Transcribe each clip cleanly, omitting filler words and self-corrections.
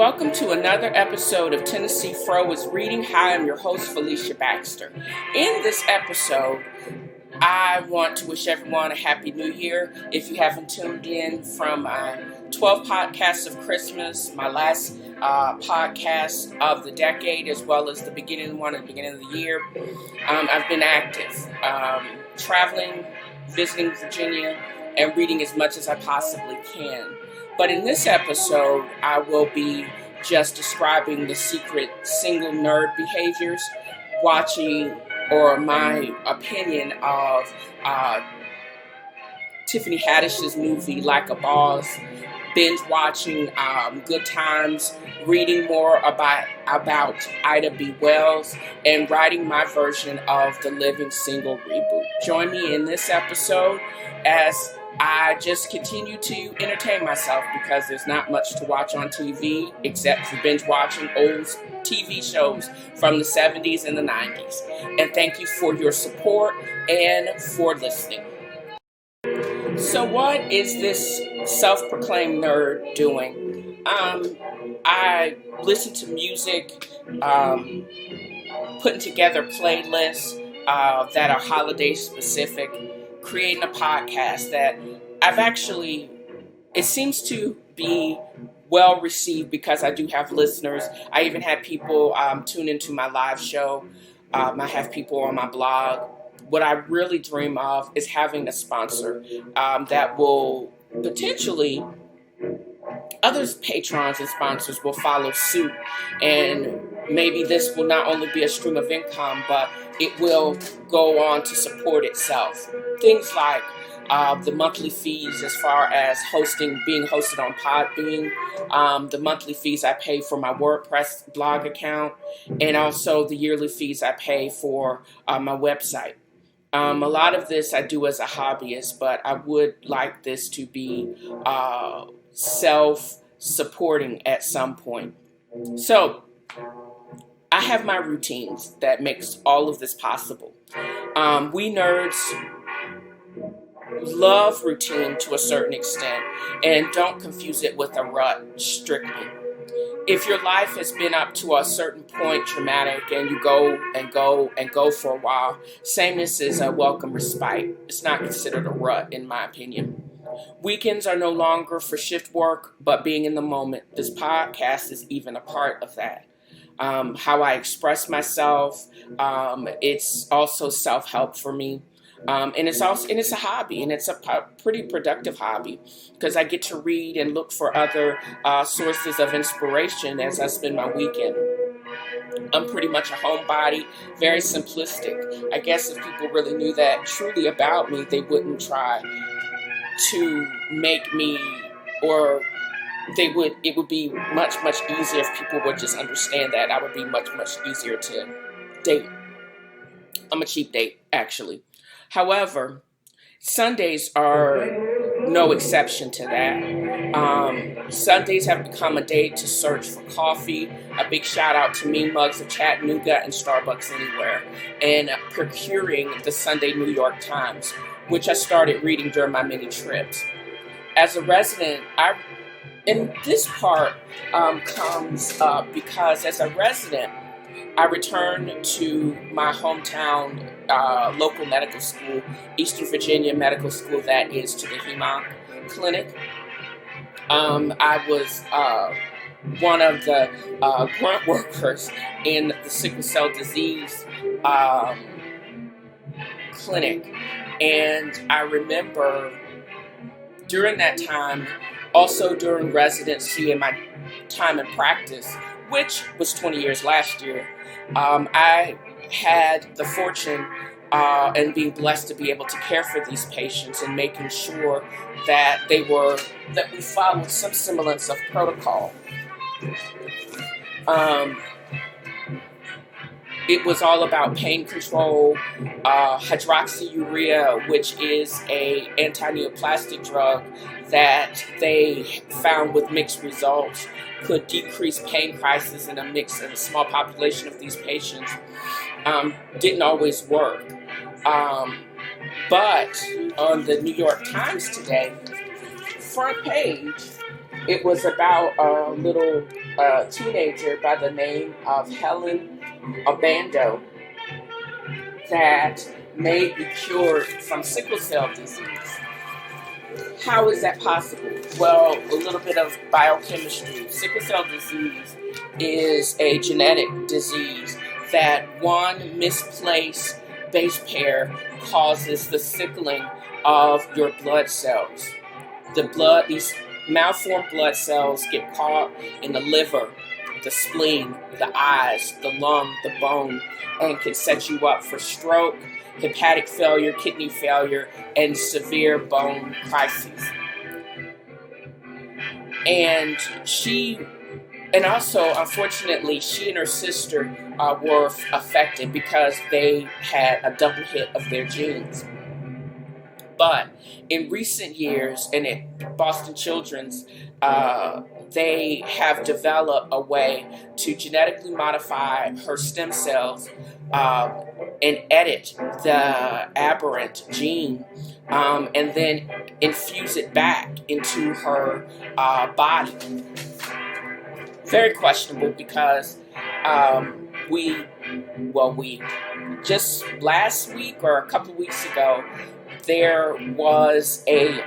Welcome to another episode of Tennessee Fro is Reading. Hi, I'm your host, Felicia Baxter. In this episode, I want to wish everyone a Happy New Year. If you haven't tuned in from 12 podcasts of Christmas, my last podcast of the decade, as well as the beginning one at the beginning of the year, I've been active, traveling, visiting Virginia, and reading as much as I possibly can. But in this episode, I will be just describing the secret single nerd behaviors, watching, or my opinion of Tiffany Haddish's movie Like a Boss, binge watching Good Times, reading more about Ida B. Wells, and writing my version of the Living Single reboot. Join me in this episode as I just continue to entertain myself because there's not much to watch on TV except for binge watching old TV shows from the 70s and the 90s. And thank you for your support and for listening. So what is this self-proclaimed nerd doing? I listen to music, putting together playlists that are holiday specific, creating a podcast that I've actually, it seems to be well received because I do have listeners. I even had people tune into my live show. I have people on my blog. What I really dream of is having a sponsor that will potentially, other patrons and sponsors will follow suit, and maybe this will not only be a stream of income, but it will go on to support itself. Things like the monthly fees as far as being hosted on Podbean, the monthly fees I pay for my WordPress blog account, and also the yearly fees I pay for my website. A lot of this I do as a hobbyist, but I would like this to be self-supporting at some point. So I have my routines that makes all of this possible. We nerds love routine to a certain extent, and don't confuse it with a rut strictly. If your life has been up to a certain point dramatic and you go and go and go for a while, sameness is a welcome respite. It's not considered a rut, in my opinion. Weekends are no longer for shift work, but being in the moment. This podcast is even a part of that. How I express myself, it's also self-help for me. And it's a hobby, and it's a pretty productive hobby because I get to read and look for other sources of inspiration as I spend my weekend. I'm pretty much a homebody, very simplistic. I guess if people really knew that truly about me, they wouldn't try to make me, or it would be much easier if people would just understand that. I would be much easier to date. I'm a cheap date, actually. However, Sundays are no exception to that. Sundays have become a day to search for coffee. A big shout out to Mean Mugs of Chattanooga and Starbucks Anywhere, and procuring the Sunday New York Times, which I started reading during my many trips. As a resident, and this part comes up because as a resident, I returned to my hometown local medical school, Eastern Virginia Medical School, that is to the HEMOC clinic. I was one of the grunt workers in the sickle cell disease clinic. And I remember during that time, also during residency and my time in practice, which was 20 years last year, I had the fortune and being blessed to be able to care for these patients and making sure that we followed some semblance of protocol. It was all about pain control, hydroxyurea, which is a anti-neoplastic drug that they found with mixed results could decrease pain crisis in a small population of these patients. Didn't always work. But on the New York Times today, front page, it was about a little a teenager by the name of Helen Obando that may be cured from sickle cell disease. How is that possible? Well, a little bit of biochemistry. Sickle cell disease is a genetic disease that one misplaced base pair causes the sickling of your blood cells. These malformed blood cells get caught in the liver, the spleen, the eyes, the lung, the bone, and can set you up for stroke, hepatic failure, kidney failure, and severe bone crises. And also, unfortunately, she and her sister were affected because they had a double hit of their genes. But in recent years, and at Boston Children's, they have developed a way to genetically modify her stem cells and edit the aberrant gene and then infuse it back into her body. Very questionable because we just last week or a couple of weeks ago, there was a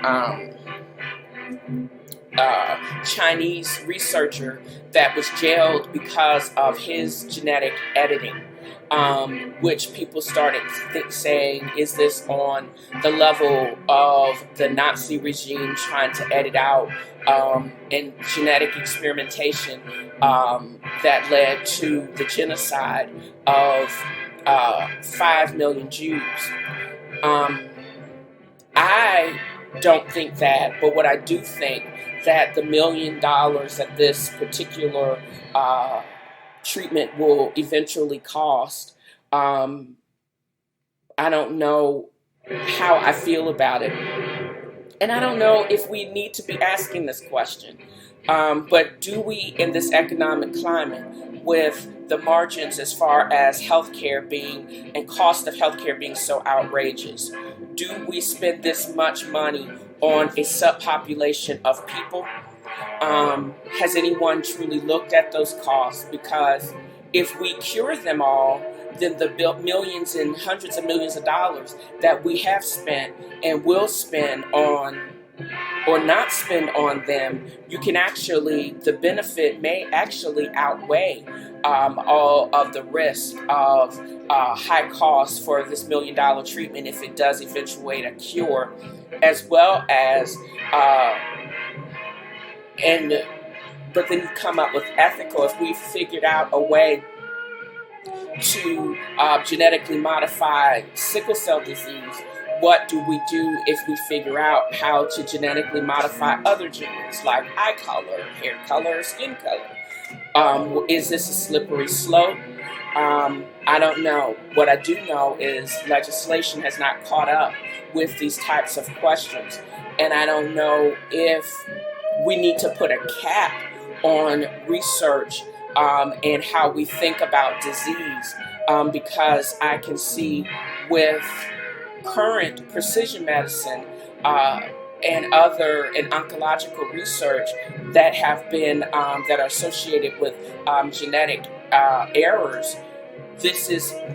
Chinese researcher that was jailed because of his genetic editing, which people started saying, is this on the level of the Nazi regime trying to edit out and genetic experimentation that led to the genocide of 5 million Jews? I don't think that, but what I do think that the $1 million that this particular treatment will eventually cost, I don't know how I feel about it. And I don't know if we need to be asking this question. But do we, in this economic climate, with the margins as far as healthcare being and cost of healthcare being so outrageous, do we spend this much money on a subpopulation of people? Has anyone truly looked at those costs? Because if we cure them all, then the millions and hundreds of millions of dollars that we have spent and will spend on or not spend on them, the benefit may actually outweigh all of the risk of high costs for this $1 million treatment if it does eventuate a cure, as well as but then you come up with ethical. If we figured out a way to genetically modify sickle cell disease, what do we do if we figure out how to genetically modify other genes like eye color, hair color, skin color? Is this a slippery slope? I don't know. What I do know is legislation has not caught up with these types of questions. And I don't know if we need to put a cap on research and how we think about disease, because I can see with current precision medicine and oncological research that have been that are associated with genetic errors.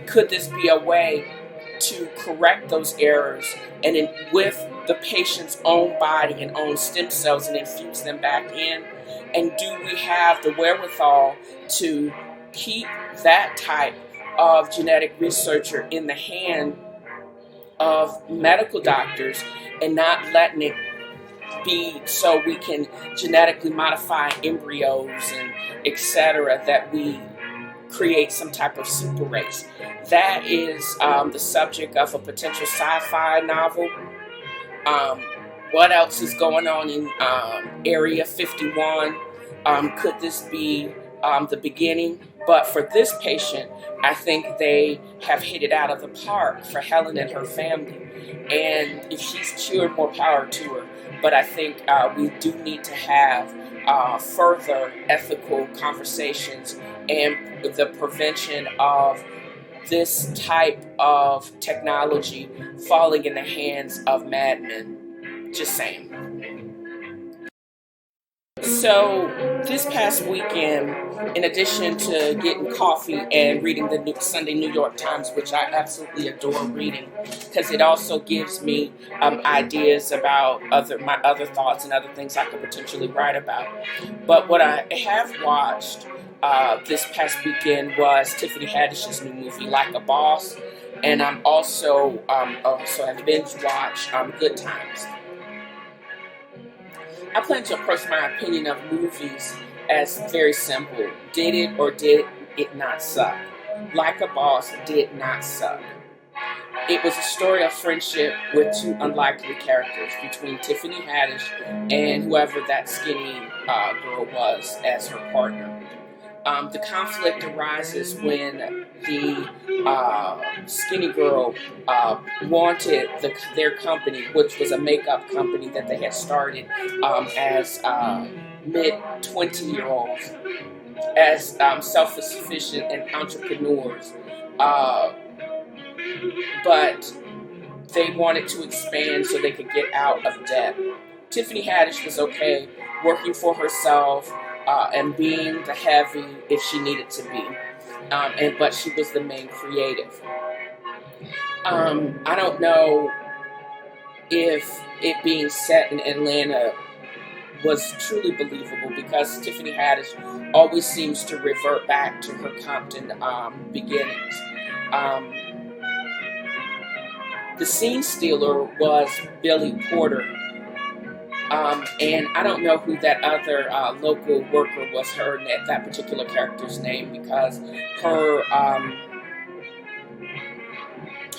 Could this be a way to correct those errors and with the patient's own body and own stem cells and infuse them back in? And do we have the wherewithal to keep that type of genetic researcher in the hand of medical doctors and not letting it be so we can genetically modify embryos and etc., that we create some type of super race? That is the subject of a potential sci-fi novel. What else is going on in Area 51? Could this be the beginning? But for this patient, I think they have hit it out of the park for Helen and her family. And if she's cured, more power to her. But I think we do need to have further ethical conversations and the prevention of this type of technology falling in the hands of madmen. Just saying. So this past weekend, in addition to getting coffee and reading the Sunday New York Times, which I absolutely adore reading, because it also gives me ideas about my other thoughts and other things I could potentially write about. But what I have watched this past weekend was Tiffany Haddish's new movie, Like a Boss, and I'm also have binge watched Good Times. I plan to approach my opinion of movies as very simple. Did it or did it not suck? Like a Boss did not suck. It was a story of friendship with two unlikely characters between Tiffany Haddish and whoever that skinny girl was as her partner. The conflict arises when the skinny girl wanted their company, which was a makeup company that they had started as mid 20-year-olds, as self-sufficient and entrepreneurs. But they wanted to expand so they could get out of debt. Tiffany Haddish was okay working for herself and being the heavy if she needed to be, but she was the main creative. I don't know if it being set in Atlanta was truly believable, because Tiffany Haddish always seems to revert back to her Compton beginnings. The scene stealer was Billy Porter, and I don't know who that other local worker was, that particular character's name, because her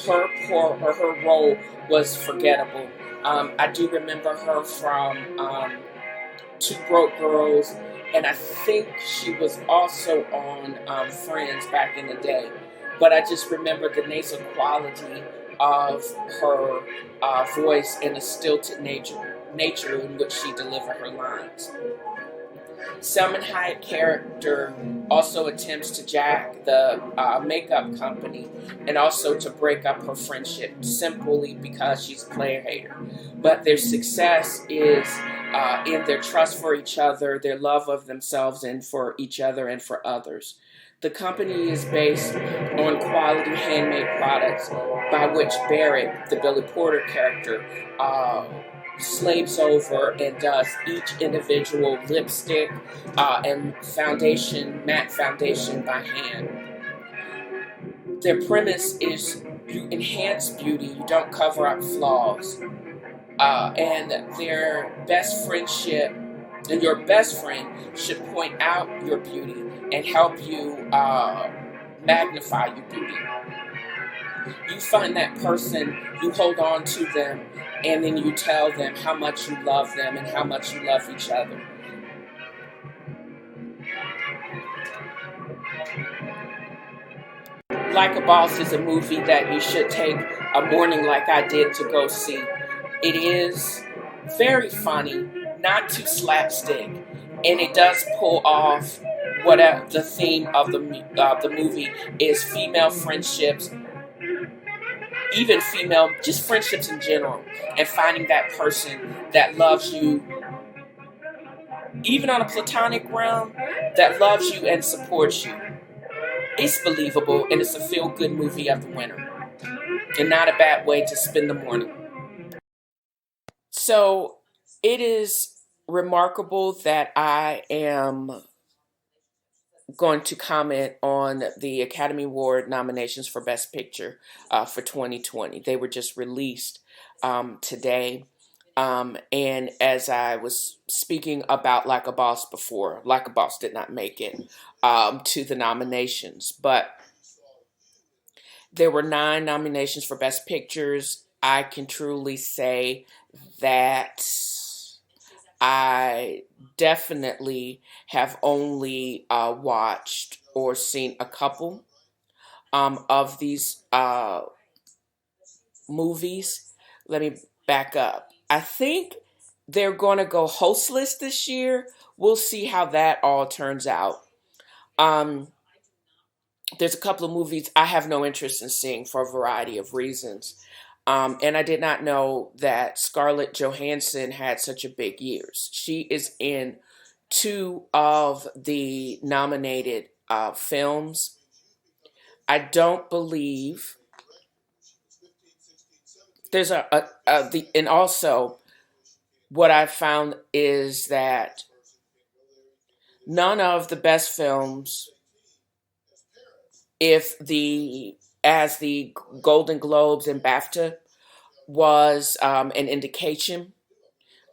her role was forgettable. I do remember her from Two Broke Girls, and I think she was also on Friends back in the day. But I just remember the nasal quality of her voice and the stilted nature in which she delivered her lines. Salma Hayek character also attempts to jack the makeup company and also to break up her friendship simply because she's a player hater. But their success is in their trust for each other, their love of themselves and for each other and for others. The company is based on quality handmade products by which Barrett, the Billy Porter character, slaves over and does each individual lipstick and matte foundation by hand. Their premise is you enhance beauty, you don't cover up flaws. And their best friendship, and your best friend should point out your beauty and help you magnify your beauty. You find that person, you hold on to them, and then you tell them how much you love them and how much you love each other. Like a Boss is a movie that you should take a morning like I did to go see. It is very funny, not too slapstick, and it does pull off whatever the theme of the movie is: female friendships, even just friendships in general, and finding that person that loves you, even on a platonic realm, that loves you and supports you. It's believable, and it's a feel-good movie of the winter, and not a bad way to spend the morning. So it is remarkable that I am going to comment on the Academy Award nominations for Best Picture for 2020. They were just released today. And as I was speaking about Like a Boss before, Like a Boss did not make it to the nominations. But there were 9 nominations for Best Pictures. I can truly say that I definitely have only watched or seen a couple of these movies. Let me back up. I think they're going to go hostless this year. We'll see how that all turns out. There's a couple of movies I have no interest in seeing for a variety of reasons. And I did not know that Scarlett Johansson had such a big year. She is in two of the nominated films. I don't believe there's and also what I found is that none of the best films, if the as the Golden Globes and BAFTA was an indication,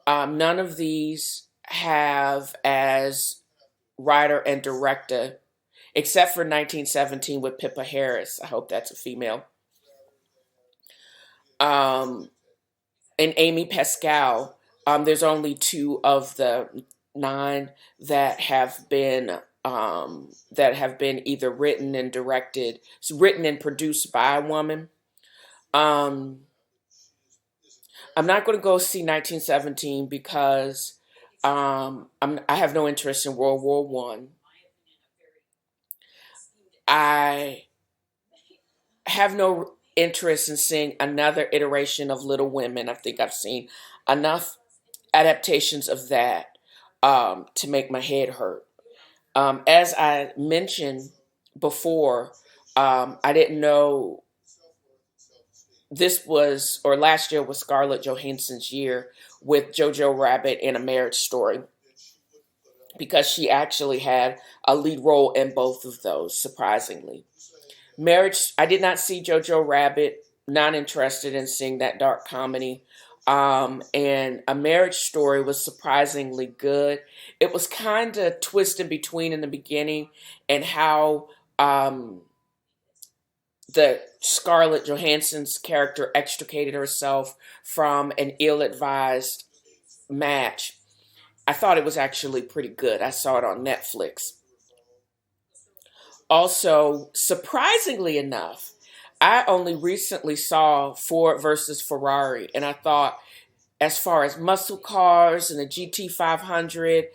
none of these have as writer and director, except for 1917 with Pippa Harris. I hope that's a female. Um, and Amy Pascal. There's only two of the nine that have been either written and produced by a woman. Um, I'm not going to go see 1917 because I have no interest in World War One. I have no interest in seeing another iteration of Little Women. I think I've seen enough adaptations of that to make my head hurt. As I mentioned before, I didn't know last year was Scarlett Johansson's year with Jojo Rabbit and A Marriage Story, because she actually had a lead role in both of those, surprisingly. I did not see Jojo Rabbit, not interested in seeing that dark comedy. And A Marriage Story was surprisingly good. It was kind of twisted between in the beginning and how the Scarlett Johansson's character extricated herself from an ill-advised match. I thought it was actually pretty good. I saw it on Netflix. Also, surprisingly enough, I only recently saw Ford versus Ferrari, and I thought, as far as muscle cars and the GT500,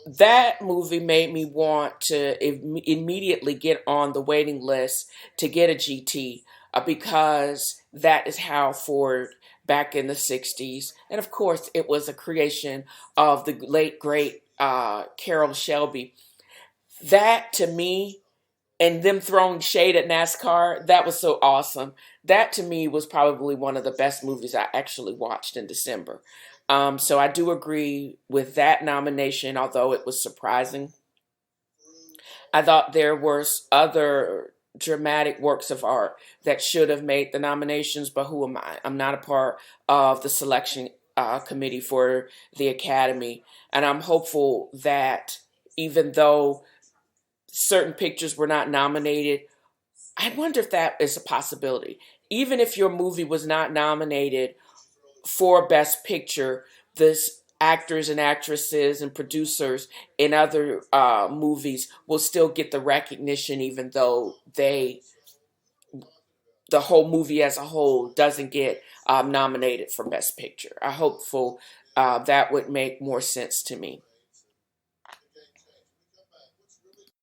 that movie made me want to immediately get on the waiting list to get a GT, because that is how Ford back in the 60s, and of course it was a creation of the late great Carroll Shelby. That to me, and them throwing shade at NASCAR, that was so awesome. That to me was probably one of the best movies I actually watched in December. So I do agree with that nomination, although it was surprising. I thought there were other dramatic works of art that should have made the nominations, but who am I? I'm not a part of the selection committee for the Academy, and I'm hopeful that even though certain pictures were not nominated, I wonder if that is a possibility. Even if your movie was not nominated for Best Picture, this actors and actresses and producers in other movies will still get the recognition, even though the whole movie as a whole doesn't get nominated for Best Picture. I'm hopeful that would make more sense to me.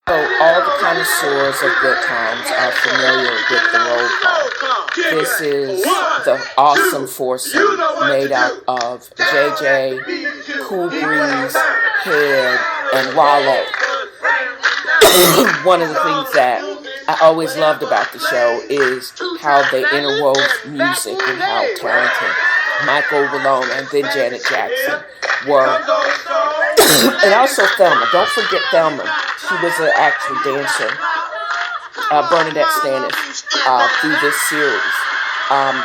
So all the connoisseurs of good times are familiar with the roll call. This is the awesome foursome made out of JJ, Cool Breeze, Head, and Wallow. One of the things that I always loved about the show is how they interwove music and how talented Michael Malone and then Janet Jackson were. And also Thelma. Don't forget Thelma. She was an actual dancer. Bernadette Stanis through this series.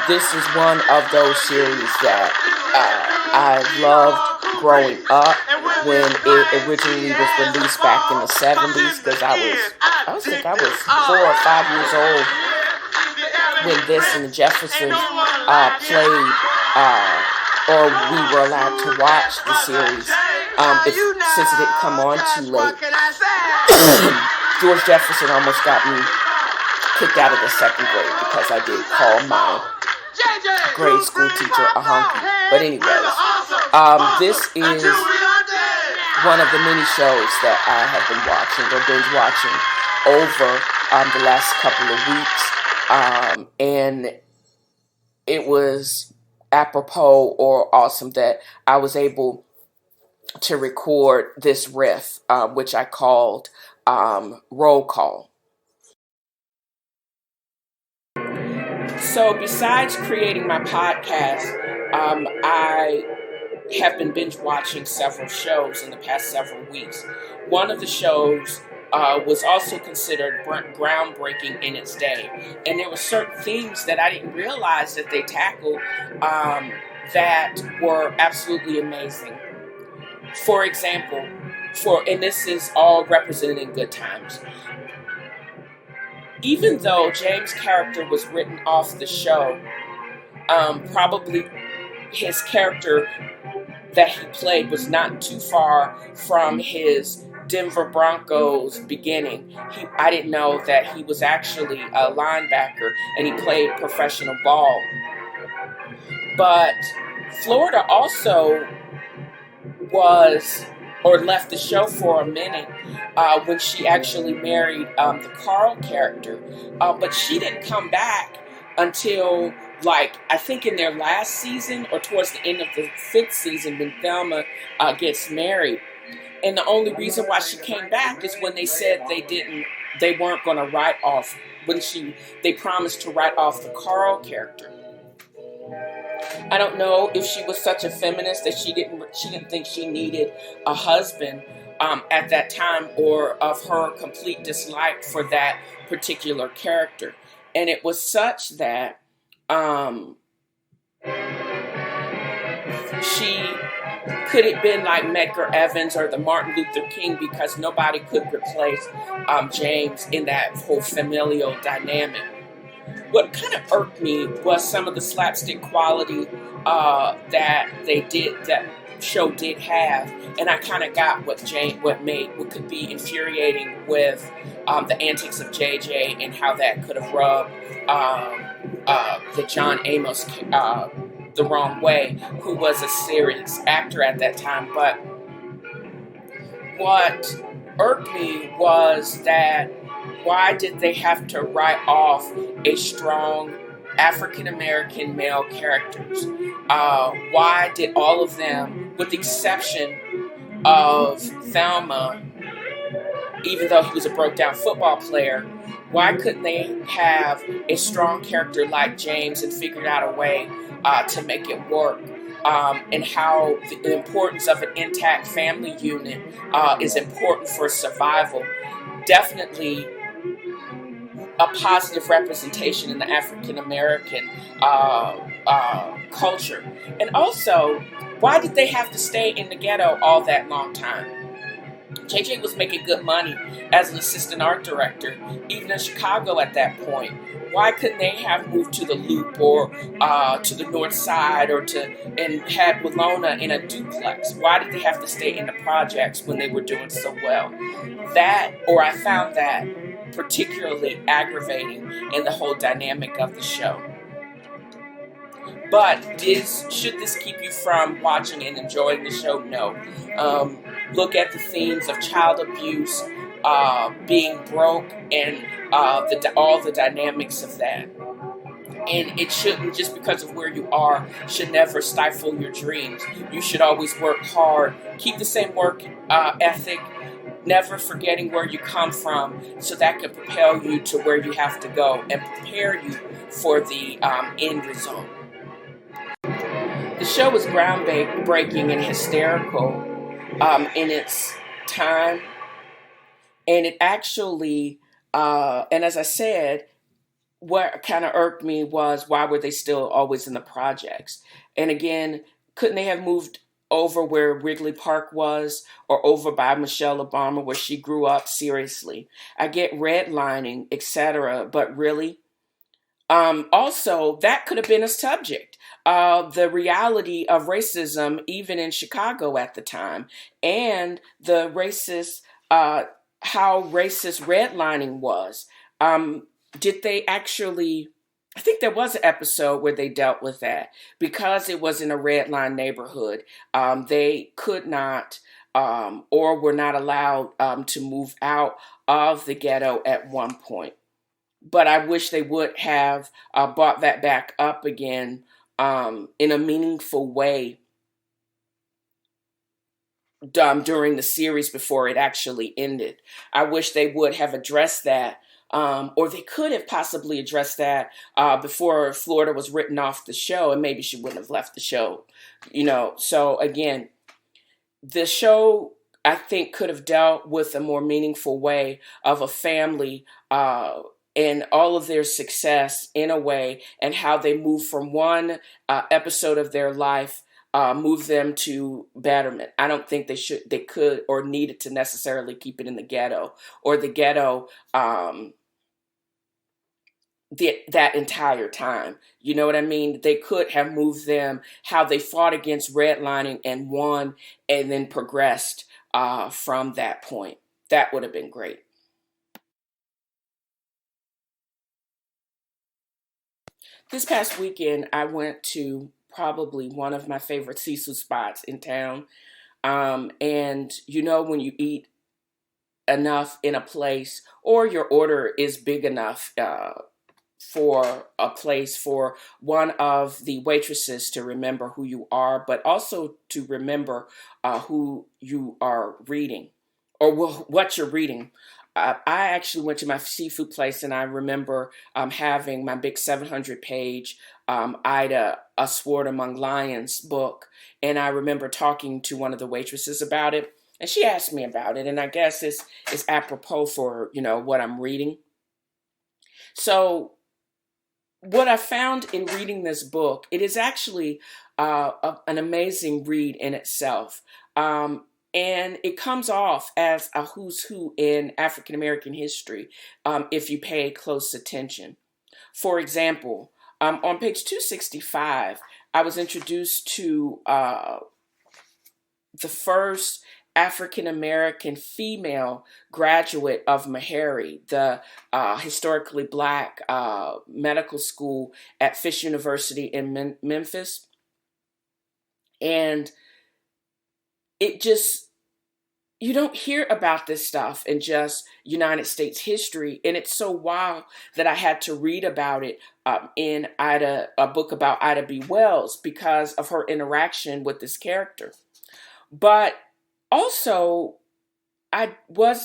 This is one of those series that I loved growing up when it originally was released back in the 70s, because I think I was 4 or 5 years old when this and the Jeffersons played, or we were allowed to watch the series. Since it didn't come on too late, George Jefferson almost got me kicked out of the second grade because I did call my grade school teacher a honky. But anyways, this is one of the many shows that I have been watching or binge watching over the last couple of weeks, and it was apropos or awesome that I was able to record this riff, which I called Roll Call. So, besides creating my podcast, I have been binge watching several shows in the past several weeks. One of the shows was also considered groundbreaking in its day, and there were certain themes that I didn't realize that they tackled that were absolutely amazing. For example, and this is all represented in Good Times. Even though James' character was written off the show, probably his character that he played was not too far from his Denver Broncos beginning. I didn't know that he was actually a linebacker and he played professional ball. But Florida also left the show for a minute when she actually married the Carl character. But she didn't come back until, I think in their last season or towards the end of the 5th season when Thelma gets married. And the only reason why she came back is when they said they weren't going to write off, they promised to write off the Carl character. I don't know if she was such a feminist that she didn't think she needed a husband at that time, or of her complete dislike for that particular character. And it was such that she could have been like Medgar Evers or the Martin Luther King, because nobody could replace James in that whole familial dynamic. What kind of irked me was some of the slapstick quality that show did have, and I kind of got what could be infuriating with the antics of JJ and how that could have rubbed the John Amos the wrong way, who was a serious actor at that time. But what irked me was that why did they have to write off a strong African-American male characters? Why did all of them, with the exception of Thelma, even though he was a broke-down football player, why couldn't they have a strong character like James and figured out a way to make it work? And how the importance of an intact family unit is important for survival. Definitely a positive representation in the African American culture. And also, why did they have to stay in the ghetto all that long time? JJ was making good money as an assistant art director, even in Chicago at that point. Why couldn't they have moved to the Loop or to the North Side and had Willona in a duplex? Why did they have to stay in the projects when they were doing so well? I found that particularly aggravating in the whole dynamic of the show. But should this keep you from watching and enjoying the show? No. Look at the themes of child abuse, being broke, and all the dynamics of that. And it shouldn't, just because of where you are, should never stifle your dreams. You should always work hard. Keep the same work ethic, never forgetting where you come from, so that can propel you to where you have to go and prepare you for the end result. The show was groundbreaking and hysterical in its time. And it actually, and as I said, what kind of irked me was, why were they still always in the projects? And again, couldn't they have moved over where Wrigley Park was, or over by Michelle Obama where she grew up? Seriously. I get redlining, etc., but really? Also, that could have been a subject. The reality of racism, even in Chicago at the time, and the how racist redlining was. Did they actually? I think there was an episode where they dealt with that, because it was in a red line neighborhood. They could not or were not allowed to move out of the ghetto at one point. But I wish they would have brought that back up again in a meaningful way. during the series before it actually ended. I wish they would have addressed that, or they could have possibly addressed that before Florida was written off the show, and maybe she wouldn't have left the show. So again, the show, I think, could have dealt with a more meaningful way of a family and all of their success in a way, and how they move from one episode of their life, move them to betterment. I don't think they could, or needed to necessarily keep it in the ghetto, or the ghetto that entire time. You know what I mean? They could have moved them how they fought against redlining and won, and then progressed from that point. That would have been great. This past weekend, I went to probably one of my favorite seafood spots in town. And when you eat enough in a place, or your order is big enough for a place, for one of the waitresses to remember who you are, but also to remember who you are reading, or what you're reading. I actually went to my seafood place, and I remember having my big 700-page Ida, A Sword Among Lions book, and I remember talking to one of the waitresses about it, and she asked me about it, and I guess it's apropos for what I'm reading. So what I found in reading this book, it is actually an amazing read in itself. And it comes off as a who's who in African American history if you pay close attention. For example, on page 265, I was introduced to the first African American female graduate of Meharry, the historically black medical school at Fisk University in Memphis. And it just, you don't hear about this stuff in just United States history. And it's so wild that I had to read about it in a book about Ida B. Wells, because of her interaction with this character. But also, I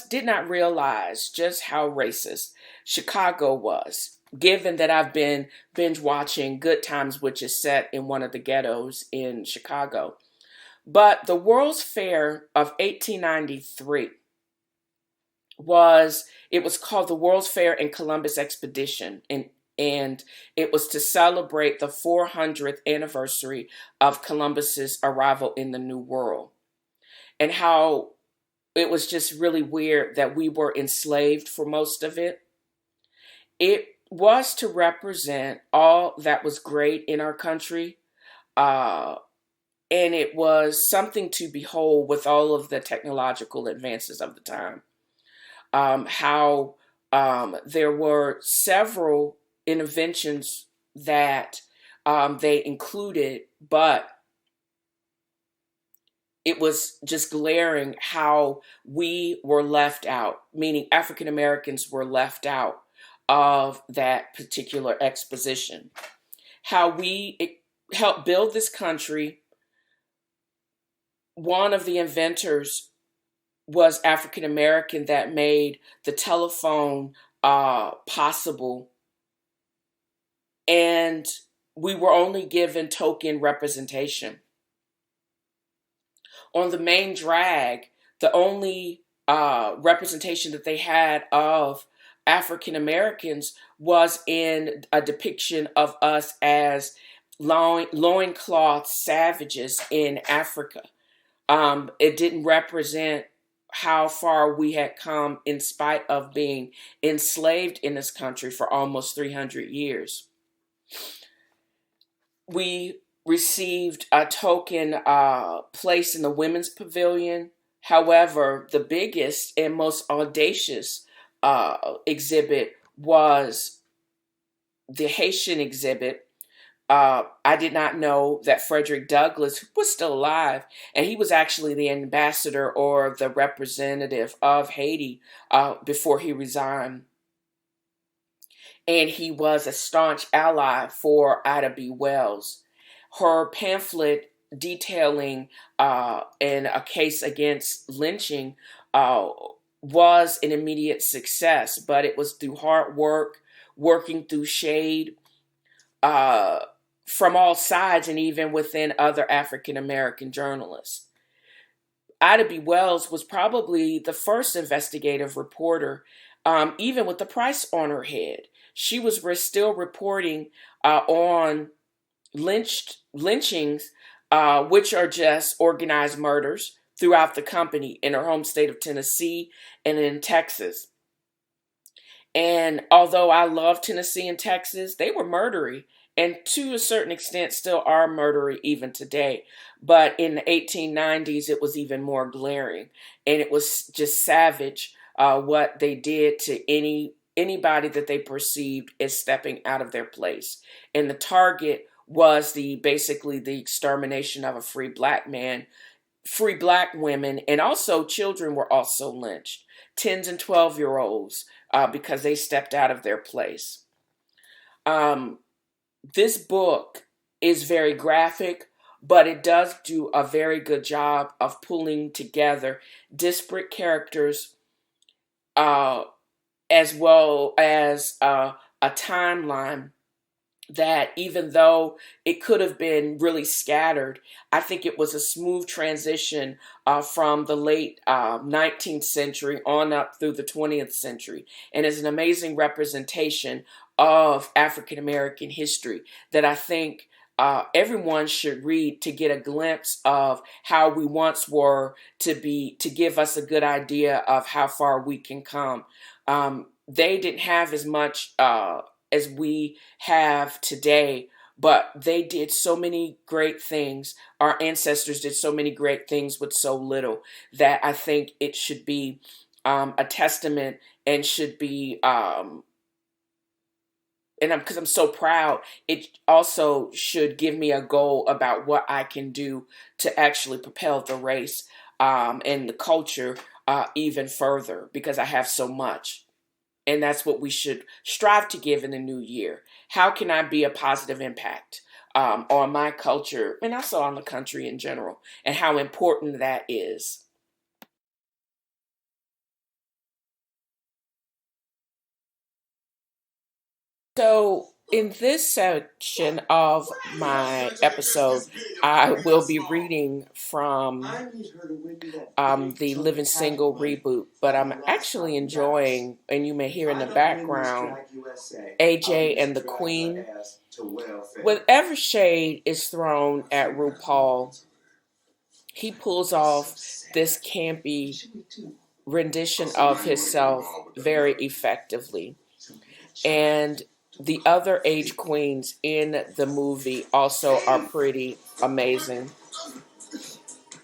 did not realize just how racist Chicago was, given that I've been binge watching Good Times, which is set in one of the ghettos in Chicago. But the World's Fair of 1893 was called the World's Fair and Columbus Expedition, and it was to celebrate the 400th anniversary of Columbus's arrival in the New World, and how it was just really weird that we were enslaved for most of it. It was to represent all that was great in our country, and it was something to behold with all of the technological advances of the time. How there were several interventions that they included, but it was just glaring how we were left out, meaning African Americans were left out of that particular exposition. How we helped build this country. One of the inventors was African American that made the telephone possible. And we were only given token representation. On the main drag, the only representation that they had of African Americans was in a depiction of us as loincloth savages in Africa. It didn't represent how far we had come in spite of being enslaved in this country for almost 300 years. We received a token place in the Women's Pavilion. However, the biggest and most audacious exhibit was the Haitian exhibit. I did not know that Frederick Douglass was still alive, and he was actually the ambassador or the representative of Haiti before he resigned. And he was a staunch ally for Ida B. Wells. Her pamphlet detailing in a case against lynching uh, was an immediate success, but it was through hard work, working through shade uh, from all sides, and even within other African American journalists. Ida B. Wells was probably the first investigative reporter, even with the price on her head. She was still reporting on lynchings, which are just organized murders throughout the company in her home state of Tennessee and in Texas. And although I love Tennessee and Texas, they were murdery, and to a certain extent still are murdery even today. But in the 1890s, it was even more glaring, and it was just savage what they did to anybody that they perceived as stepping out of their place. And the target was basically the extermination of a free black man, free black women, and also children were also lynched, 10s and 12-year-olds, because they stepped out of their place. This book is very graphic, but it does do a very good job of pulling together disparate characters, as well as a timeline that, even though it could have been really scattered, I think it was a smooth transition from the late 19th century on up through the 20th century, and is an amazing representation of African American history that I think everyone should read to get a glimpse of how we once were, to give us a good idea of how far we can come. They didn't have as much as we have today, but they did so many great things. Our ancestors did so many great things with so little, that I think it should be a testament, and should be, because I'm so proud, it also should give me a goal about what I can do to actually propel the race and the culture even further, because I have so much. And that's what we should strive to give in the new year. How can I be a positive impact on my culture, and also on the country in general, and how important that is? So, in this section of my episode, I will be reading from the Living Single reboot, but I'm actually enjoying, and you may hear in the background, AJ and the Queen. Whenever shade is thrown at RuPaul, he pulls off this campy rendition of himself very effectively. And the other age queens in the movie also are pretty amazing.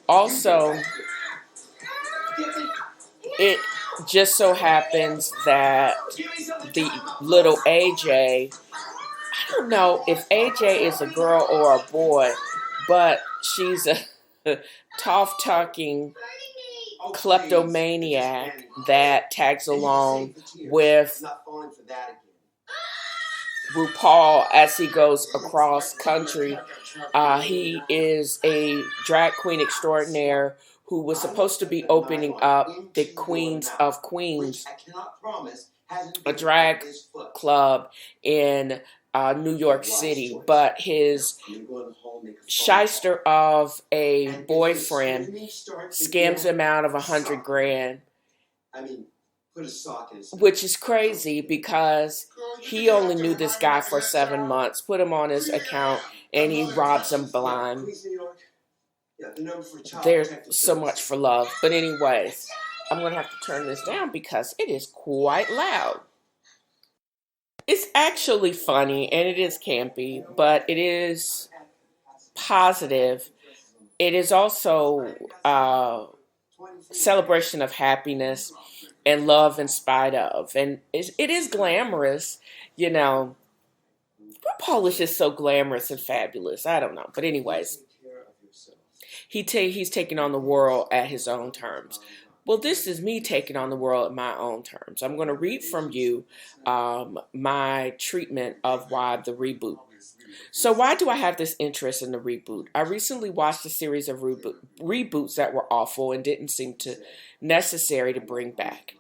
Also, it just so happens that the little AJ, I don't know if AJ is a girl or a boy, but she's a tough talking kleptomaniac that tags along with RuPaul as he goes across country. He is a drag queen extraordinaire who was supposed to be opening up the Queens of Queens, a drag club in New York City, but his shyster of a boyfriend scams him out of 100 grand, which is crazy because he only knew this guy for 7 months, put him on his account, and he robs him blind. There's so much for love. But anyways, I'm going to have to turn this down because it is quite loud. It's actually funny and it is campy, but it is positive. It is also a celebration of happiness and love in spite of. And it is glamorous, you know. RuPaul is just so glamorous and fabulous. I don't know. But anyways, he's taking on the world at his own terms. Well, this is me taking on the world at my own terms. I'm going to read from you my treatment of Why the Reboot. So why do I have this interest in the reboot? I recently watched a series of reboots that were awful and didn't seem to necessary to bring back.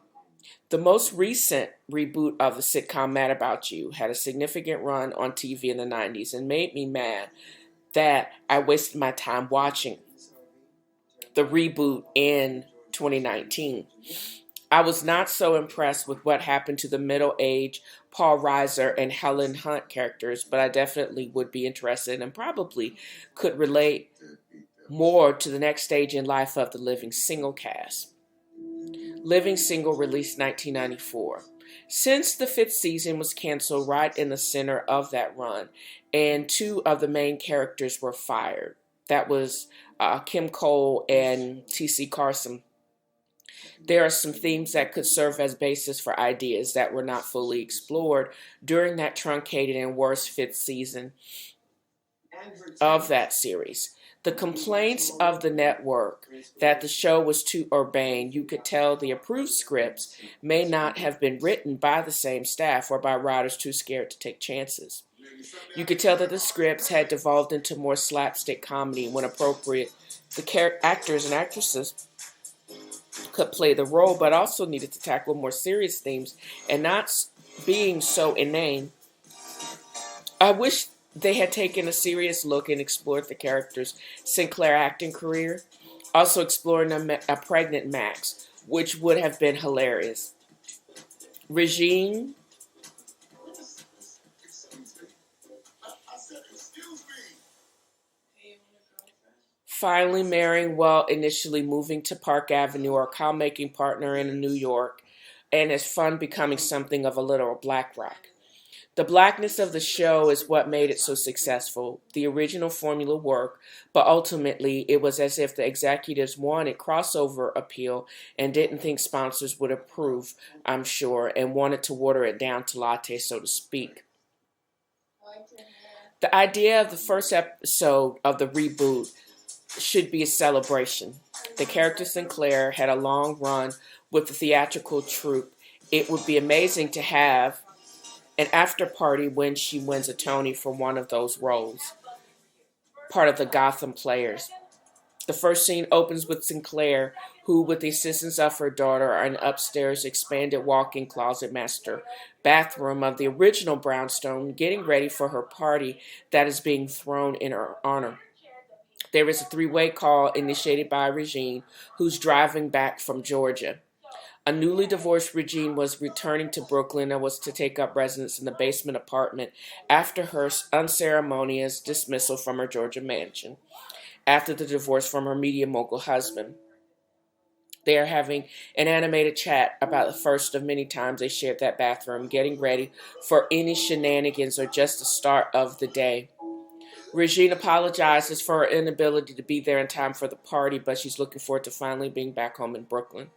The most recent reboot of the sitcom Mad About You had a significant run on TV in the 90s and made me mad that I wasted my time watching the reboot in 2019. I was not so impressed with what happened to the middle-aged Paul Reiser and Helen Hunt characters, but I definitely would be interested and probably could relate more to the next stage in life of the Living Single cast. Living Single released 1994. Since the fifth season was canceled right in the center of that run, and two of the main characters were fired. That was Kim Cole and T.C. Carson. There are some themes that could serve as basis for ideas that were not fully explored during that truncated and worst fifth season of that series. The complaints of the network that the show was too urbane, you could tell the approved scripts may not have been written by the same staff or by writers too scared to take chances. You could tell that the scripts had devolved into more slapstick comedy when appropriate. The actors and actresses could play the role, but also needed to tackle more serious themes and not being so inane. I wish they had taken a serious look and explored the character's Sinclair acting career, also exploring a pregnant Max, which would have been hilarious. Regine finally marrying well, initially moving to Park Avenue, or making partner in New York, and his fun becoming something of a literal black rock. The blackness of the show is what made it so successful. The original formula worked, but ultimately it was as if the executives wanted crossover appeal and didn't think sponsors would approve, I'm sure, and wanted to water it down to latte, so to speak. The idea of the first episode of the reboot should be a celebration. The character Sinclair had a long run with the theatrical troupe. It would be amazing to have an after party when she wins a Tony for one of those roles, part of the Gotham Players. The first scene opens with Sinclair, who, with the assistance of her daughter, are in upstairs expanded walk-in closet master bathroom of the original brownstone, getting ready for her party that is being thrown in her honor. There is a three-way call initiated by Regine, who's driving back from Georgia. A newly divorced Regine was returning to Brooklyn and was to take up residence in the basement apartment after her unceremonious dismissal from her Georgia mansion, after the divorce from her media mogul husband. They are having an animated chat about the first of many times they shared that bathroom, getting ready for any shenanigans or just the start of the day. Regine apologizes for her inability to be there in time for the party, but she's looking forward to finally being back home in Brooklyn.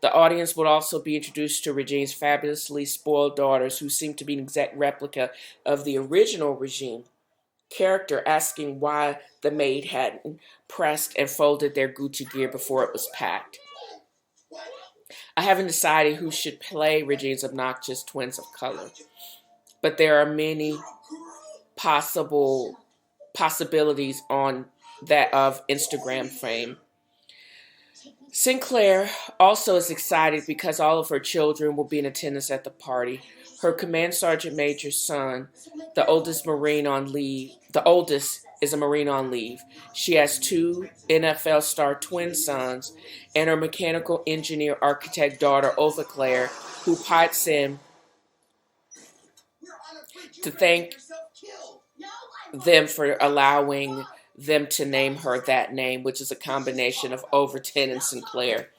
The audience will also be introduced to Regine's fabulously spoiled daughters, who seem to be an exact replica of the original Regine character, asking why the maid hadn't pressed and folded their Gucci gear before it was packed. I haven't decided who should play Regine's obnoxious twins of color, but there are many possibilities on that of Instagram fame. Sinclair also is excited because all of her children will be in attendance at the party. Her command sergeant major's son, the oldest is a Marine on leave. She has two NFL star twin sons and her mechanical engineer architect daughter, Ova Claire, who pipes in to thank them for allowing them to name her that name, which is a combination of Overton and Sinclair.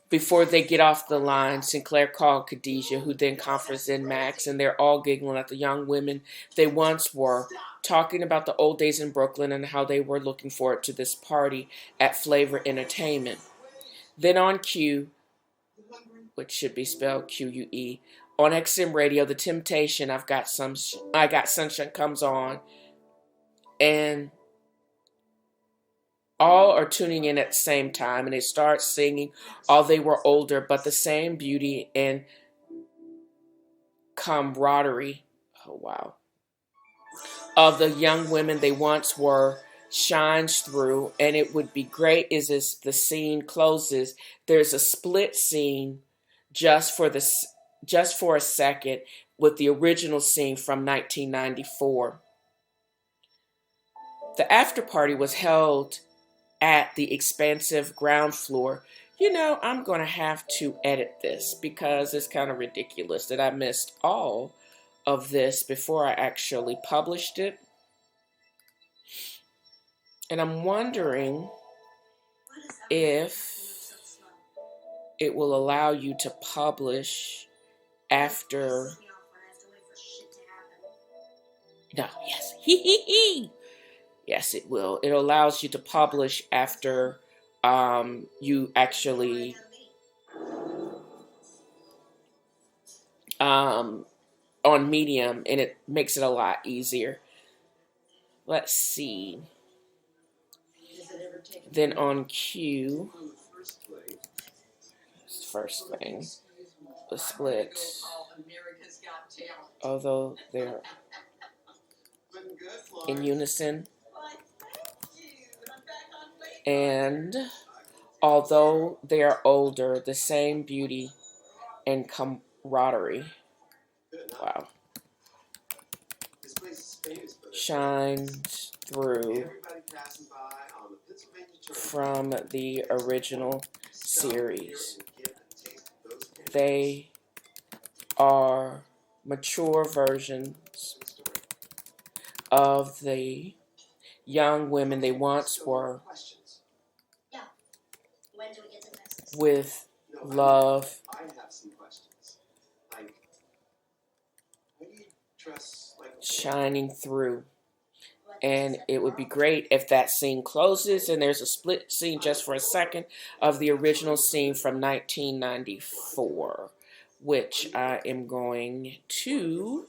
Before they get off the line, Sinclair called Khadijah, who then confers in Max, and they're all giggling at the young women they once were, talking about the old days in Brooklyn and how they were looking forward to this party at Flavor Entertainment. Then on Q, which should be spelled Q-U-E, on XM Radio, The Temptation, I Got Sunshine comes on, and all are tuning in at the same time, and they start singing All They Were Older, but the same beauty and camaraderie. Oh, wow. of the young women they once were shines through, and it would be great is as the scene closes, there's a split scene just for the just for a second with the original scene from 1994. The after party was held at the expansive ground floor. You know, I'm going to have to edit this because it's kind of ridiculous that I missed all of this before I actually published it. And I'm wondering if it will allow you to publish after. No, yes. Yes, it will. It allows you to publish after you actually on Medium, and it makes it a lot easier. Let's see. Then on Q, first thing, the split. Although they're in unison. And although they are older, the same beauty and camaraderie, wow, shines through from the original series. They are mature versions of the young women they once were, with love shining through. And it would be great if that scene closes and there's a split scene just for a second of the original scene from 1994, which I am going to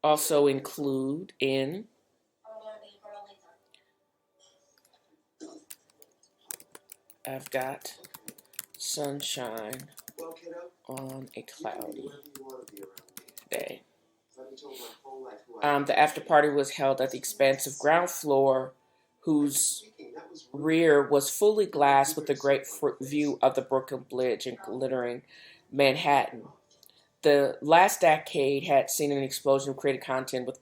also include in I've got sunshine on a cloudy day. The after party was held at the expansive ground floor, whose rear was fully glassed with a great view of the Brooklyn Bridge and glittering Manhattan. The last decade had seen an explosion of creative content with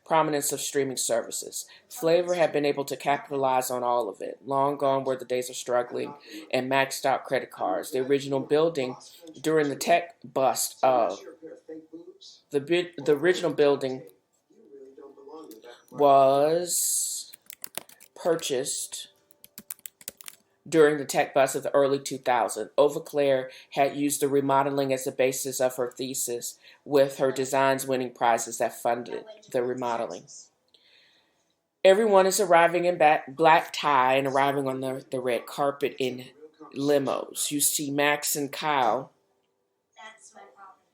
prominence of streaming services. Flavor had been able to capitalize on all of it. Long gone were the days of struggling and maxed out credit cards. The original building during the tech bust of the original building was purchased during the tech bust of the early 2000s. Ova Claire had used the remodeling as the basis of her thesis, with her designs winning prizes that funded the remodeling. Everyone is arriving in black tie and arriving on the red carpet in limos. You see Max and Kyle. That's my property.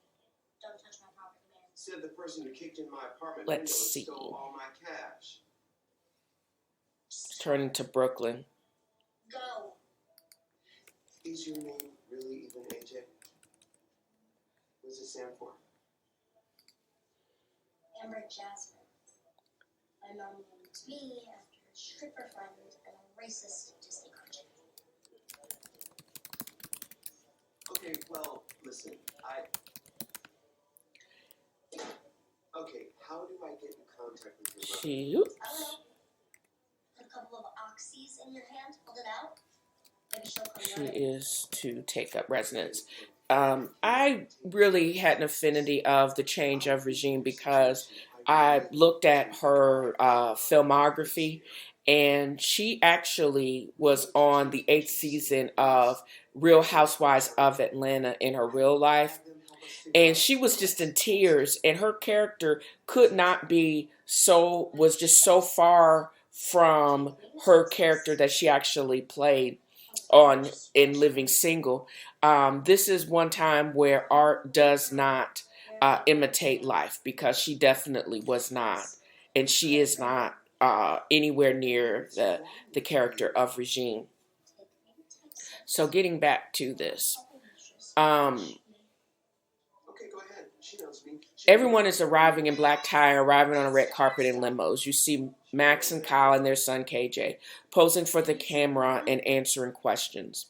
Don't touch my property, man. Said the person who kicked in my apartment. Let's see. Stole all my cash. Turning to Brooklyn. Go. Is your name really even AJ? What does it stand for? Amber Jasmine. My mom named me after a stripper friend and a racist Disney cartoon. Okay, well, listen, okay, how do I get in contact with your mother? Hello. Put a couple of oxys in your hand, hold it out. Maybe she'll come. She is to take up residence. I really had an affinity of the change of regime because I looked at her filmography, and she actually was on the 8th season of Real Housewives of Atlanta in her real life. And she was just in tears, and her character could not be was just so far from her character that she actually played on in Living Single. This is one time where art does not imitate life, because she definitely was not, and she is not anywhere near the character of Regine. So getting back to this, Everyone is arriving in black tie, arriving on a red carpet in limos. You see Max and Kyle and their son KJ posing for the camera and answering questions.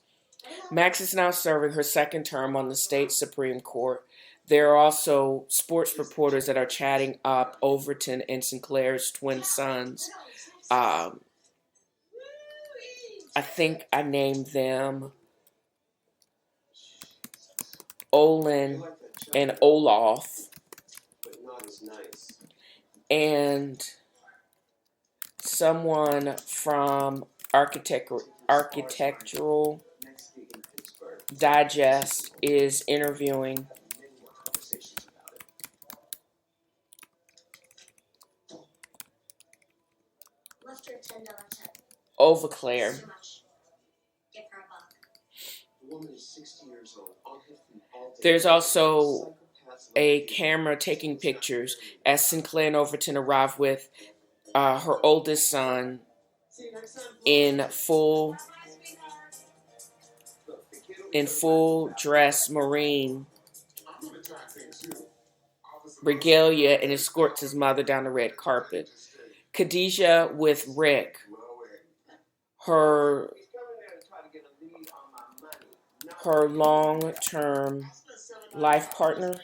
Max is now serving her second term on the state Supreme Court. There are also sports reporters that are chatting up Overton and Sinclair's twin sons. I think I named them Olin and Olaf. And someone from Architectural Digest is interviewing Overclaire. There's also a camera taking pictures as Sinclair and Overton arrive with her oldest son in full dress Marine regalia and escorts his mother down the red carpet. Khadijah with Rick, her long-term life partner,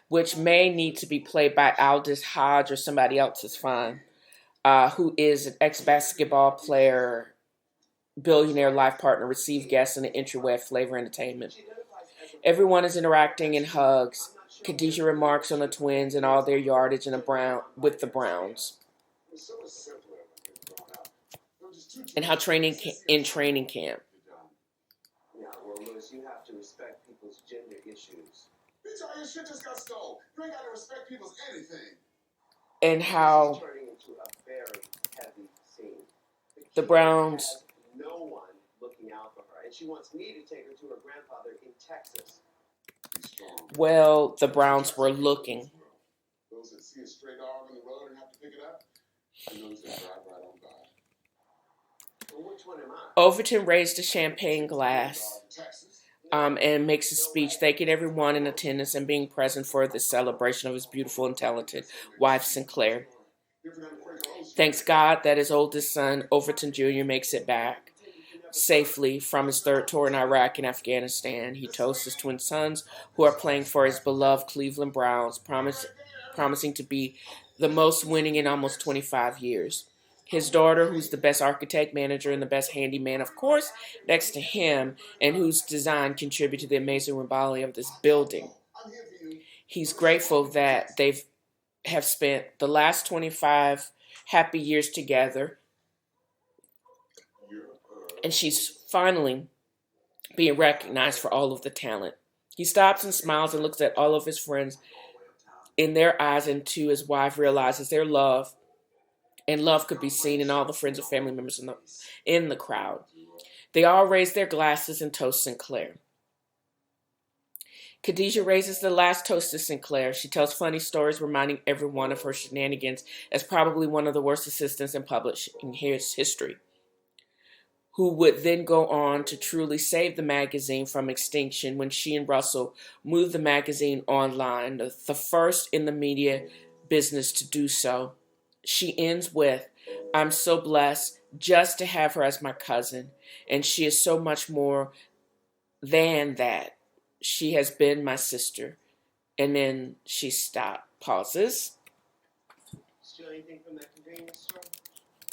which may need to be played by Aldous Hodge or somebody else is fine, who is an ex-basketball player, billionaire life partner, received guests in the entryway of Flavor Entertainment. Everyone is interacting in hugs. Khadijah remarks on the twins and all their yardage with the Browns. And how training camp. Yeah, well, Lewis, you have to respect people's gender issues. Bitch, all your shit just got stole. You ain't got to respect people's anything. And how This is turning into a very heavy scene. the Browns has no one looking out for her, and she wants me to take her to her grandfather in Texas. Well, the Browns were looking. Those that see a stray dog on the road and have to pick it up, and those that drive right on by. Well, which one am I? Overton raised a champagne glass and makes a speech thanking everyone in attendance and being present for the celebration of his beautiful and talented wife, Sinclair. Thanks God that his oldest son, Overton Jr., makes it back safely from his third tour in Iraq and Afghanistan. He toasts his twin sons who are playing for his beloved Cleveland Browns, promising to be the most winning in almost 25 years. His daughter, who's the best architect, manager, and the best handyman, of course, next to him, and whose design contributed to the amazing remodeling of this building. He's grateful that they have spent the last 25 happy years together, and she's finally being recognized for all of the talent. He stops and smiles and looks at all of his friends in their eyes, and to his wife realizes their love. And love could be seen in all the friends and family members in the crowd. They all raise their glasses and toast Sinclair. Khadijah raises the last toast to Sinclair. She tells funny stories, reminding everyone of her shenanigans as probably one of the worst assistants in publishing history, who would then go on to truly save the magazine from extinction when she and Russell moved the magazine online, the first in the media business to do so. She ends with, "I'm so blessed just to have her as my cousin, and she is so much more than that. She has been my sister." And then she pauses. Steal anything from that convenience store?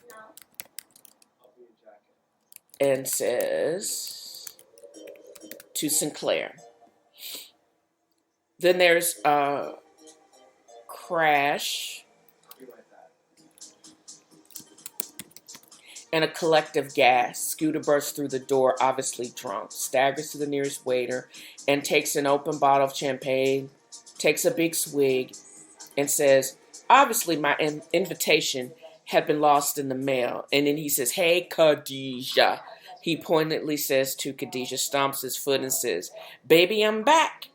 No. I'll be your jacket. And says to Sinclair. Then there's a crash I'll be right back. and a collective gasp. Scooter bursts through the door, obviously drunk, staggers to the nearest waiter, and takes an open bottle of champagne, takes a big swig, and says, "Obviously my invitation had been lost in the mail." And then he says, "Hey, Khadijah." He pointedly says to Khadijah, stomps his foot and says, "Baby, I'm back."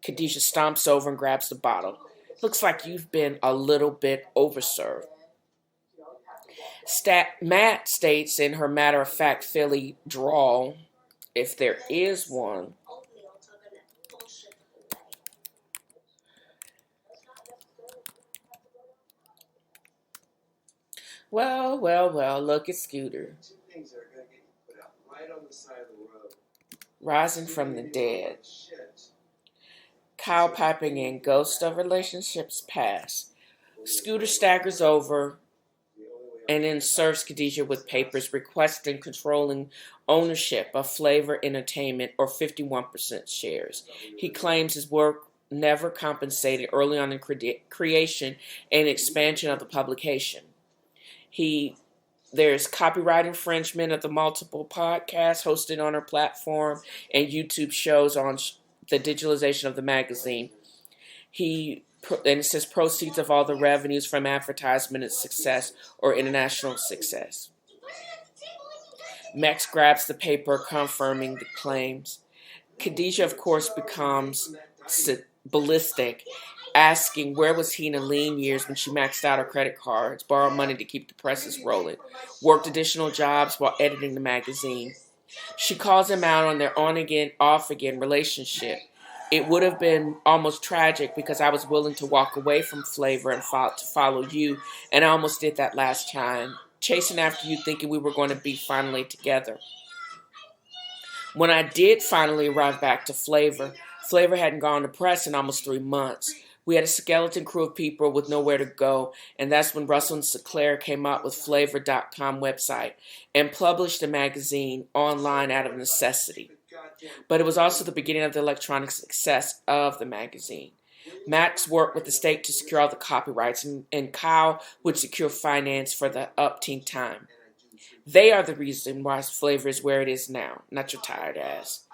Khadijah stomps over and grabs the bottle. "Looks like you've been a little bit overserved." Matt states in her matter-of-fact Philly drawl, if there is one, Oatmeal took a bullshit away. Well, well, well, look at Scooter. Two things that are going to get you put out right on the side of the road. Rising from the dead. Shit. Kyle piping in, ghost of relationships past. Scooter staggers over and then serves Khadijah with papers requesting controlling ownership of Flavor Entertainment or 51% shares. He claims his work never compensated early on in creation and expansion of the publication. There's copyright infringement of the multiple podcasts hosted on her platform and YouTube shows on the digitalization of the magazine. And it says proceeds of all the revenues from advertisement and success or international success. Max grabs the paper confirming the claims. Khadijah, of course, becomes ballistic, asking where was he in the lean years when she maxed out her credit cards, borrowed money to keep the presses rolling, worked additional jobs while editing the magazine. She calls him out on their on-again, off-again relationship. It would have been almost tragic because I was willing to walk away from Flavor and follow you, and I almost did that last time, chasing after you thinking we were going to be finally together. When I did finally arrive back to Flavor hadn't gone to press in almost 3 months. We had a skeleton crew of people with nowhere to go, and that's when Russell and Sinclair came up with Flavor.com website and published the magazine online out of necessity. But it was also the beginning of the electronic success of the magazine. Max worked with the state to secure all the copyrights, and Kyle would secure finance for the upteen time. They are the reason why Flavor is where it is now, not your tired ass.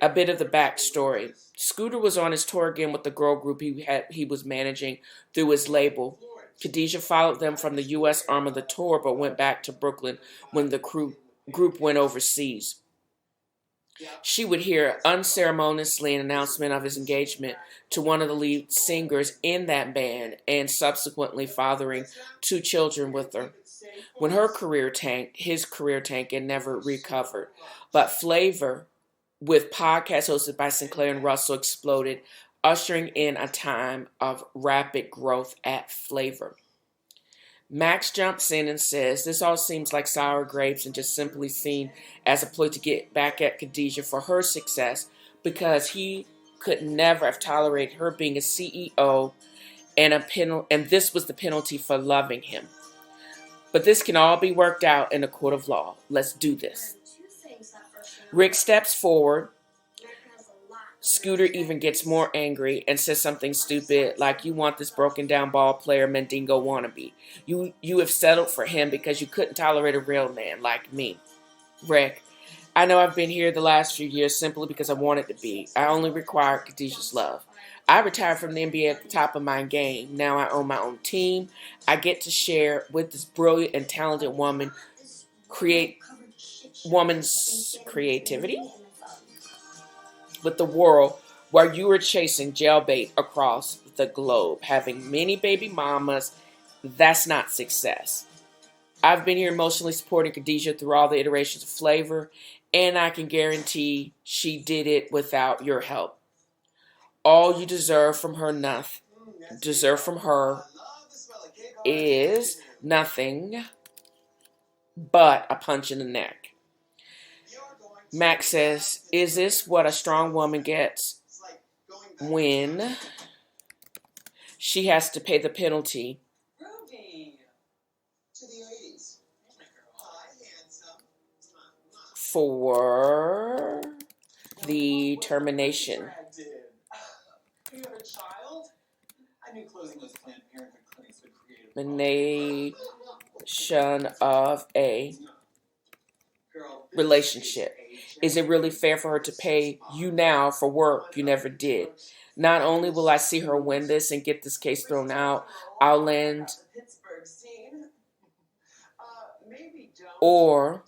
A bit of the backstory. Scooter was on his tour again with the girl group he was managing through his label. Khadijah followed them from the U.S. arm of the tour, but went back to Brooklyn when the group went overseas. She would hear unceremoniously an announcement of his engagement to one of the lead singers in that band and subsequently fathering 2 children with her. When his career tanked and never recovered. But Flavor, with podcasts hosted by Sinclair and Russell, exploded, ushering in a time of rapid growth at Flavor. Max jumps in and says this all seems like sour grapes and just simply seen as a ploy to get back at Khadijah for her success because he could never have tolerated her being a CEO and this was the penalty for loving him. But this can all be worked out in a court of law. Let's do this. Rick steps forward. Scooter even gets more angry and says something stupid like, you want this broken down ball player Mandingo wannabe. You have settled for him because you couldn't tolerate a real man like me. Rick, I know I've been here the last few years simply because I wanted to be. I only required Khadijah's love. I retired from the NBA at the top of my game. Now I own my own team. I get to share with this brilliant and talented woman's creativity with the world while you were chasing jailbait across the globe, having many baby mamas. That's not success. I've been here emotionally supporting Khadijah through all the iterations of Flavor, and I can guarantee she did it without your help. All you deserve from her is nothing but a punch in the neck. Max says, is this what a strong woman gets when she has to pay the penalty for the termination? You have a child? I knew closing those Planned Parenthood clinics would create termination of a relationship. Is it really fair for her to pay you now for work you never did? Not only will I see her win this and get this case thrown out, I'll land or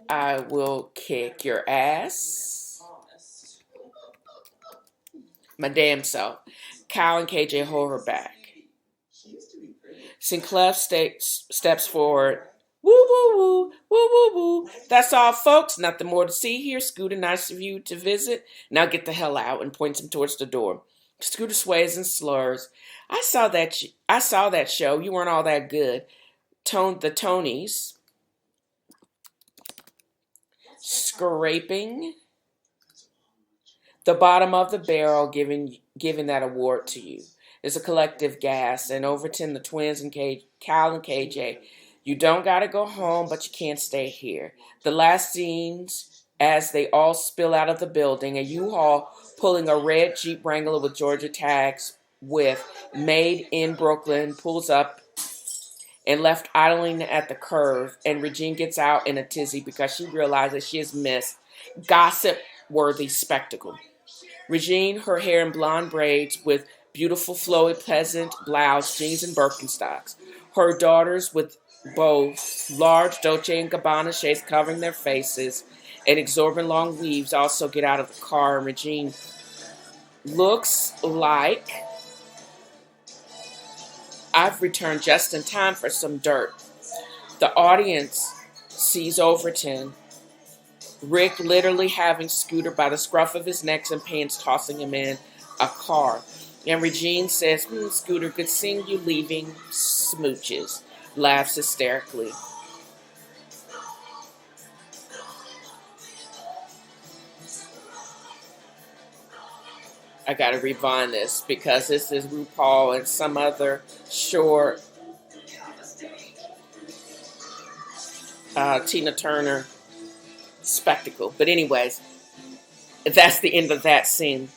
I will kick your ass. My damn self. Kyle and KJ hold her back. Sinclair steps forward. Woo, woo, woo, woo, woo, woo. That's all, folks. Nothing more to see here. Scooter, nice of you to visit. Now get the hell out, and points him towards the door. Scooter sways and slurs. I saw that show. You weren't all that good. The Tonys scraping the bottom of the barrel, giving that award to you. There's a collective gasp, and Overton, the twins, and Cal and KJ. You don't gotta go home, but you can't stay here. The last scenes as they all spill out of the building, a U-Haul pulling a red Jeep Wrangler with Georgia tags with "Made in Brooklyn" pulls up and left idling at the curve, and Regine gets out in a tizzy because she realizes she has missed gossip-worthy spectacle. Regine, her hair in blonde braids with beautiful flowy peasant blouse, jeans, and Birkenstocks. Her daughters with both large Dolce & Gabbana shades covering their faces and exorbitant long weaves also get out of the car, and Regine looks like I've returned just in time for some dirt. The audience sees Overton, Rick literally having Scooter by the scruff of his neck and pants, tossing him in a car. And Regine says, Scooter, good seeing you leaving. Smooches. Laughs hysterically. I gotta rewind this because this is RuPaul and some other short Tina Turner spectacle. But anyways, that's the end of that scene.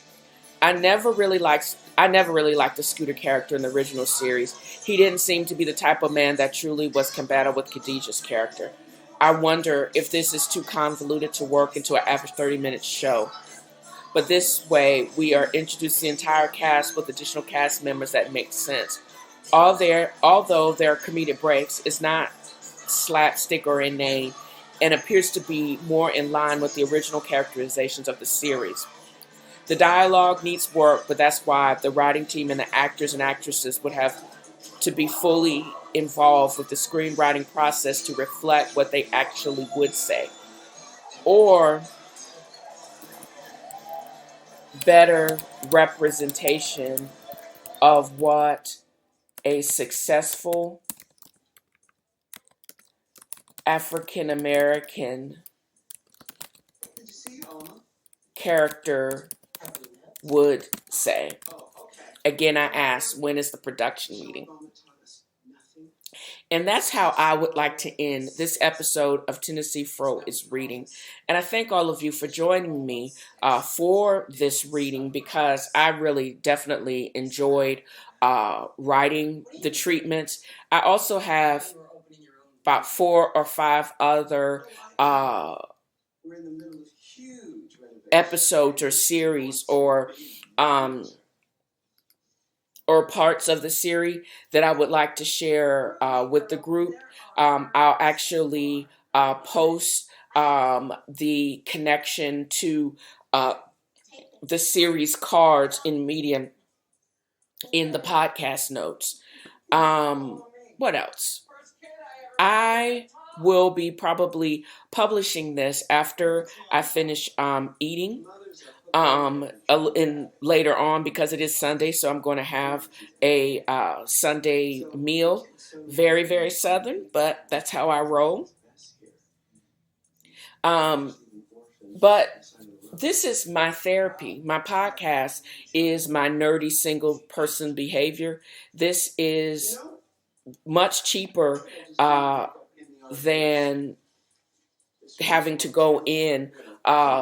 I never really liked the Scooter character in the original series. He didn't seem to be the type of man that truly was compatible with Khadijah's character. I wonder if this is too convoluted to work into an average 30-minute show. But this way, we are introducing the entire cast with additional cast members that make sense. Although there are comedic breaks, it's not slapstick or inane, and appears to be more in line with the original characterizations of the series. The dialogue needs work, but that's why the writing team and the actors and actresses would have to be fully involved with the screenwriting process to reflect what they actually would say. Or better representation of what a successful African American character would say. Again, I asked, when is the production meeting? And that's how I would like to end this episode of Tennessee Fro is Reading. And I thank all of you for joining me for this reading, because I really definitely enjoyed writing the treatments. I also have about 4 or 5 other episodes or series or parts of the series that I would like to share with the group. I'll actually post the connection to the series cards in Medium in the podcast notes. What else? I will be probably publishing this after I finish eating. And later on, because it is Sunday, so I'm going to have a Sunday meal. Very, very Southern, but that's how I roll. But this is my therapy. My podcast is my nerdy single person behavior. This is much cheaper than having to go in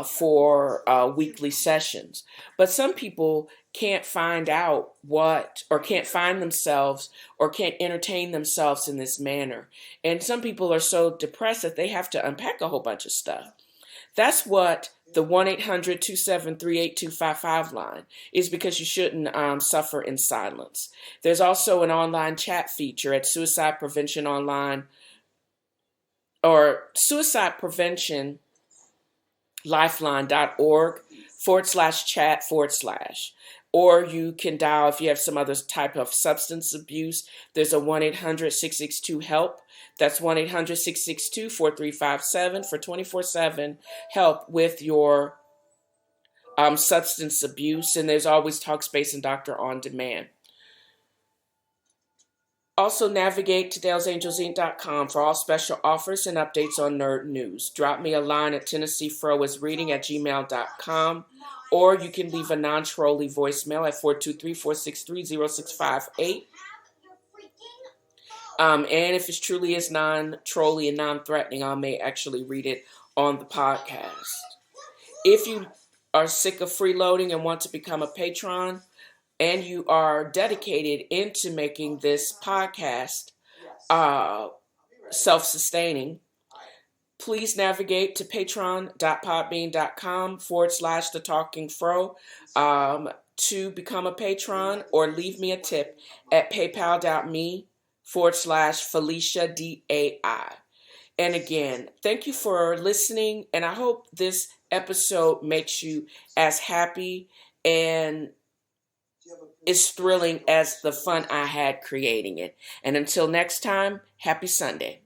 for weekly sessions. But some people can't find out what, or can't find themselves, or can't entertain themselves in this manner. And some people are so depressed that they have to unpack a whole bunch of stuff. That's what the 1-800-273-8255 line is, because you shouldn't suffer in silence. There's also an online chat feature at Suicide Prevention Online, or Suicide Prevention lifeline.org/chat/. Or you can dial, if you have some other type of substance abuse, there's a 1-800-662-HELP. That's 1-800-662-4357 for 24/7 help with your substance abuse, and there's always Talkspace and Doctor on Demand. Also, navigate to DalesAngelsInc.com for all special offers and updates on nerd news. Drop me a line at TennesseeFroisReading@gmail.com, or you can leave a non-trolly voicemail at 423-463-0658. And if it truly is non-trolly and non-threatening, I may actually read it on the podcast. If you are sick of freeloading and want to become a patron, and you are dedicated into making this podcast self-sustaining, please navigate to patreon.podbean.com/thetalkingfro to become a patron, or leave me a tip at paypal.me/FeliciaDai. And again, thank you for listening, and I hope this episode makes you as happy and is thrilling as the fun I had creating it. And until next time, happy Sunday.